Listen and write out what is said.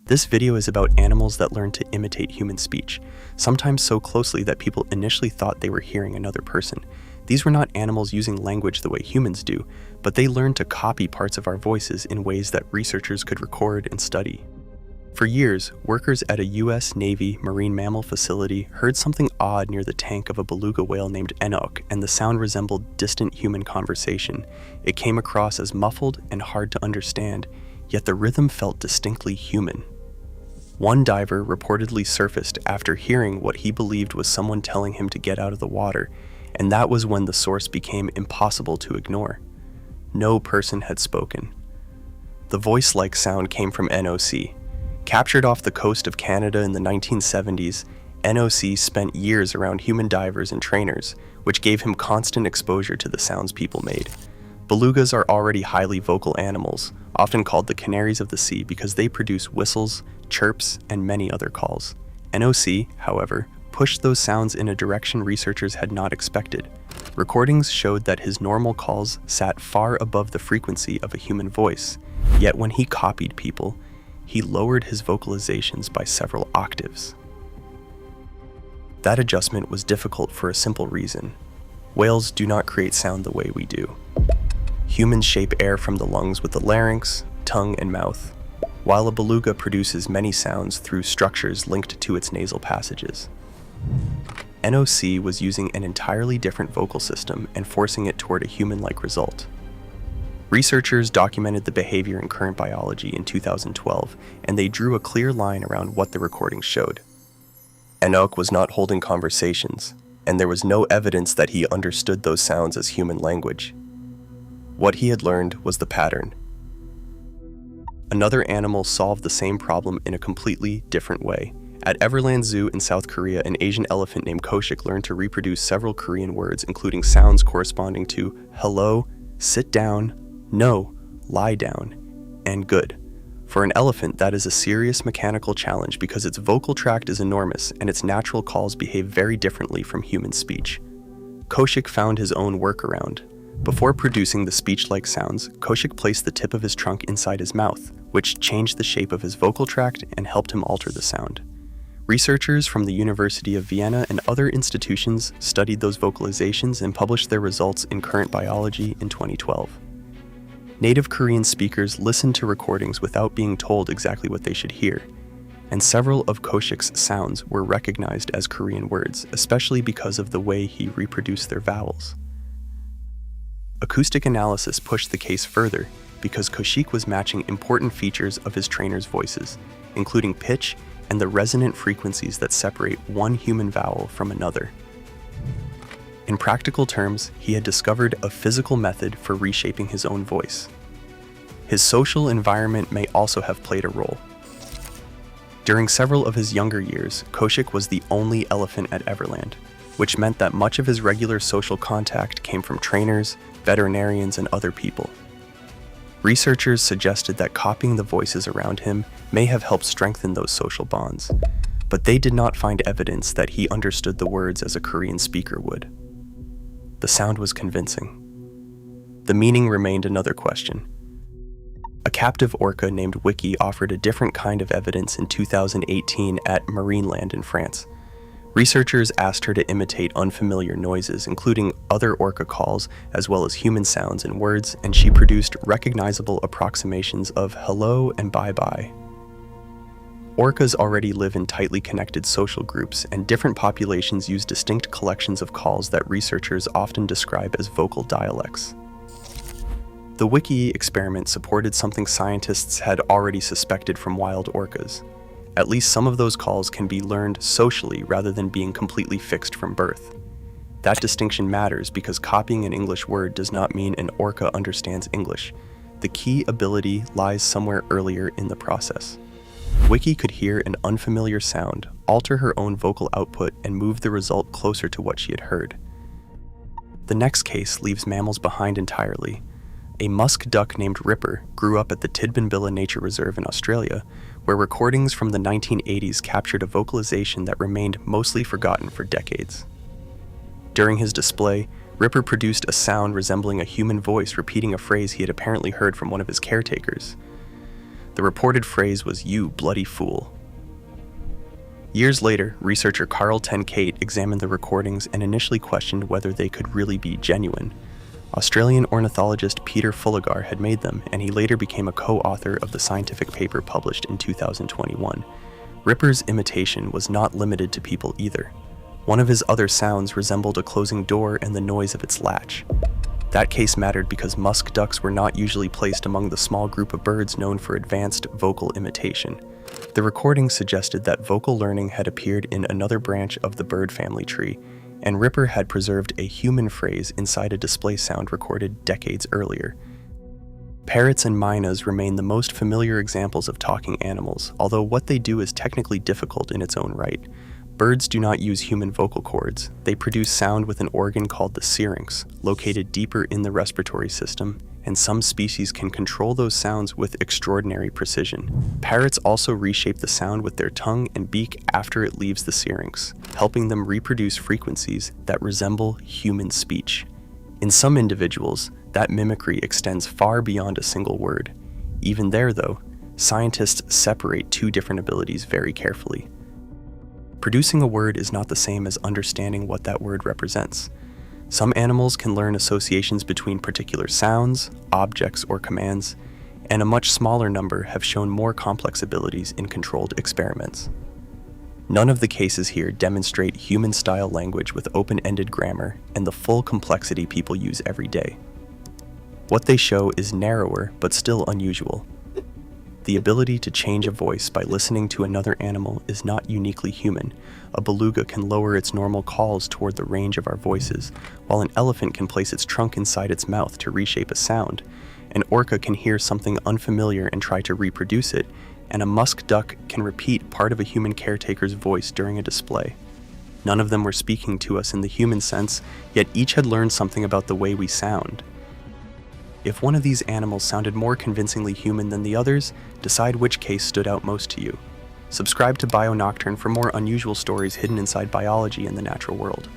This video is about animals that learn to imitate human speech, sometimes so closely that people initially thought they were hearing another person. These were not animals using language the way humans do, but they learned to copy parts of our voices in ways that researchers could record and study. For years, workers at a US Navy marine mammal facility heard something odd near the tank of a beluga whale named Enoch, and the sound resembled distant human conversation. It came across as muffled and hard to understand, yet the rhythm felt distinctly human. One diver reportedly surfaced after hearing what he believed was someone telling him to get out of the water, and that was when the source became impossible to ignore. No person had spoken. The voice-like sound came from NOC. Captured off the coast of Canada in the 1970s, NOC spent years around human divers and trainers, which gave him constant exposure to the sounds people made. Belugas are already highly vocal animals, often called the canaries of the sea because they produce whistles, chirps, and many other calls. NOC, however, pushed those sounds in a direction researchers had not expected. Recordings showed that his normal calls sat far above the frequency of a human voice, yet when he copied people, he lowered his vocalizations by several octaves. That adjustment was difficult for a simple reason. Whales do not create sound the way we do. Humans shape air from the lungs with the larynx, tongue, and mouth, while a beluga produces many sounds through structures linked to its nasal passages. NOC was using an entirely different vocal system and forcing it toward a human-like result. Researchers documented the behavior in Current Biology in 2012, and they drew a clear line around what the recordings showed. Enoch was not holding conversations, and there was no evidence that he understood those sounds as human language. What he had learned was the pattern. Another animal solved the same problem in a completely different way. At Everland Zoo in South Korea, an Asian elephant named Koshik learned to reproduce several Korean words, including sounds corresponding to hello, sit down, no, lie down, and good. For an elephant, that is a serious mechanical challenge because its vocal tract is enormous and its natural calls behave very differently from human speech. Koshik found his own workaround. Before producing the speech-like sounds, Koshik placed the tip of his trunk inside his mouth, which changed the shape of his vocal tract and helped him alter the sound. Researchers from the University of Vienna and other institutions studied those vocalizations and published their results in Current Biology in 2012. Native Korean speakers listened to recordings without being told exactly what they should hear, and several of Koshik's sounds were recognized as Korean words, especially because of the way he reproduced their vowels. Acoustic analysis pushed the case further because Koshik was matching important features of his trainers' voices, including pitch and the resonant frequencies that separate one human vowel from another. In practical terms, he had discovered a physical method for reshaping his own voice. His social environment may also have played a role. During several of his younger years, Koshik was the only elephant at Everland, which meant that much of his regular social contact came from trainers, veterinarians, and other people. Researchers suggested that copying the voices around him may have helped strengthen those social bonds, but they did not find evidence that he understood the words as a Korean speaker would. The sound was convincing. The meaning remained another question. A captive orca named Wiki offered a different kind of evidence in 2018 at Marineland in France. Researchers asked her to imitate unfamiliar noises, including other orca calls, as well as human sounds and words, and she produced recognizable approximations of hello and bye-bye. Orcas already live in tightly connected social groups, and different populations use distinct collections of calls that researchers often describe as vocal dialects. The Wiki experiment supported something scientists had already suspected from wild orcas. At least some of those calls can be learned socially rather than being completely fixed from birth. That distinction matters because copying an English word does not mean an orca understands English. The key ability lies somewhere earlier in the process. Wiki could hear an unfamiliar sound, alter her own vocal output, and move the result closer to what she had heard. The next case leaves mammals behind entirely. A musk duck named Ripper grew up at the Tidbinbilla Nature Reserve in Australia, where recordings from the 1980s captured a vocalization that remained mostly forgotten for decades. During his display, Ripper produced a sound resembling a human voice repeating a phrase he had apparently heard from one of his caretakers. The reported phrase was, "You bloody fool." Years later, researcher Carl Tenkate examined the recordings and initially questioned whether they could really be genuine. Australian ornithologist Peter Fulligar had made them, and he later became a co-author of the scientific paper published in 2021. Ripper's imitation was not limited to people either. One of his other sounds resembled a closing door and the noise of its latch. That case mattered because musk ducks were not usually placed among the small group of birds known for advanced vocal imitation. The recording suggested that vocal learning had appeared in another branch of the bird family tree, and Ripper had preserved a human phrase inside a display sound recorded decades earlier. Parrots and mynas remain the most familiar examples of talking animals, although what they do is technically difficult in its own right. Birds do not use human vocal cords. They produce sound with an organ called the syrinx, located deeper in the respiratory system, and some species can control those sounds with extraordinary precision. Parrots also reshape the sound with their tongue and beak after it leaves the syrinx, helping them reproduce frequencies that resemble human speech. In some individuals, that mimicry extends far beyond a single word. Even there, though, scientists separate two different abilities very carefully. Producing a word is not the same as understanding what that word represents. Some animals can learn associations between particular sounds, objects, or commands, and a much smaller number have shown more complex abilities in controlled experiments. None of the cases here demonstrate human-style language with open-ended grammar and the full complexity people use every day. What they show is narrower but still unusual. The ability to change a voice by listening to another animal is not uniquely human. A beluga can lower its normal calls toward the range of our voices, while an elephant can place its trunk inside its mouth to reshape a sound. An orca can hear something unfamiliar and try to reproduce it, and a musk duck can repeat part of a human caretaker's voice during a display. None of them were speaking to us in the human sense, yet each had learned something about the way we sound. If one of these animals sounded more convincingly human than the others, decide which case stood out most to you. Subscribe to Bio Nocturne for more unusual stories hidden inside biology and the natural world.